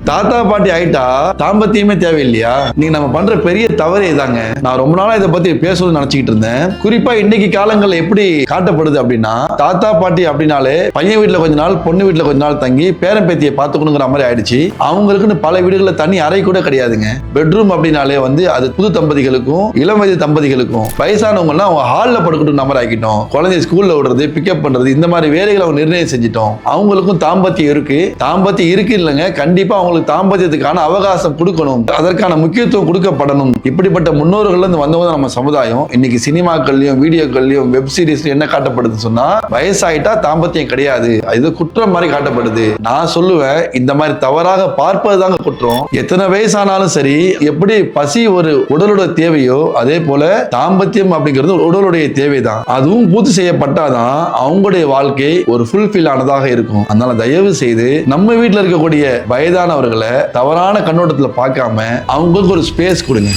தாத்தா பாட்டி ஆயிட்டா தாம்பத்தியமே தேவையில்லையா? நீங்க நம்ம பண்ற பெரிய தவறே இதாங்க. நான் ரொம்ப நாளா இதை பத்தி பேசணும்னு நினைச்சுக்கிட்டு இருந்தேன். குறிப்பா இன்னைக்கு காலங்கள்ல எப்படி காட்டப்படுது அப்படின்னா, தாத்தா பாட்டி அப்படின்னாலே பையன் வீட்டுல கொஞ்ச நாள் பொண்ணு வீட்டுல கொஞ்ச நாள் தங்கி பேரன் பேத்தியை பார்த்துக்கணுங்கிற மாதிரி ஆயிடுச்சு. அவங்களுக்குன்னு பல வீடுகள்ல தனி அறை கூட கிடையாதுங்க. பெட்ரூம் அப்படின்னாலே அது புது தம்பதிகளுக்கும் இளம் வயது தம்பதிகளுக்கும் வயசானவங்க எல்லாம் அவங்க ஹால்ல படுக்கட்டும் நம்பர் ஆக்கிட்டோம். குழந்தைய ஸ்கூல்ல விடுறது பிக்கப் பண்றது இந்த மாதிரி வேலைகளை அவங்க நிர்ணயம் செஞ்சிட்டோம். அவங்களுக்கும் தாம்பத்தியம் இருக்கு. தாம்பத்தியம் இருக்கு இல்லைங்க, கண்டிப்பா அவங்களுக்கு தாம்பத்தியத்துக்கான அவகாசம் கொடுக்கணும், அதற்கான முக்கியத்துவம் கொடுக்கப்படணும். இப்படிப்பட்ட முன்னோர்கள் இருந்து வந்தவங்க நம்ம சமுதாயம். இன்னைக்கு சினிமாக்கள்லயும் வீடியோக்கள்லயும் வெப் சீரிஸ்ல என்ன காட்டப்படுது சொன்னா, வயசாயிட்டா தாம்பத்தியம் கிடையாது, இது குற்றம் மாதிரி காட்டப்படுது. நான் சொல்லுவேன், இந்த மாதிரி தவறாக பார்ப்பதுதாங்க குற்றம். எத்தனை வயசானாலும் சரி, எப்படி பசி ஒரு உடலோட தேவையோ அதே போல தாம்பத்தியம் அப்படிங்கிறது உடலுடைய தேவைதான். அதுவும் பூர்த்தி செய்யப்பட்டாதான் அவங்களுடைய வாழ்க்கை ஒரு ஃபுல்ஃபில் ஆனதாக இருக்கும். அதனால தயவு செய்து நம்ம வீட்டில் இருக்கக்கூடிய வயதானவர்களை தவறான கண்ணோட்டத்தில் பார்க்காம அவங்களுக்கு ஒரு ஸ்பேஸ் கொடுங்க.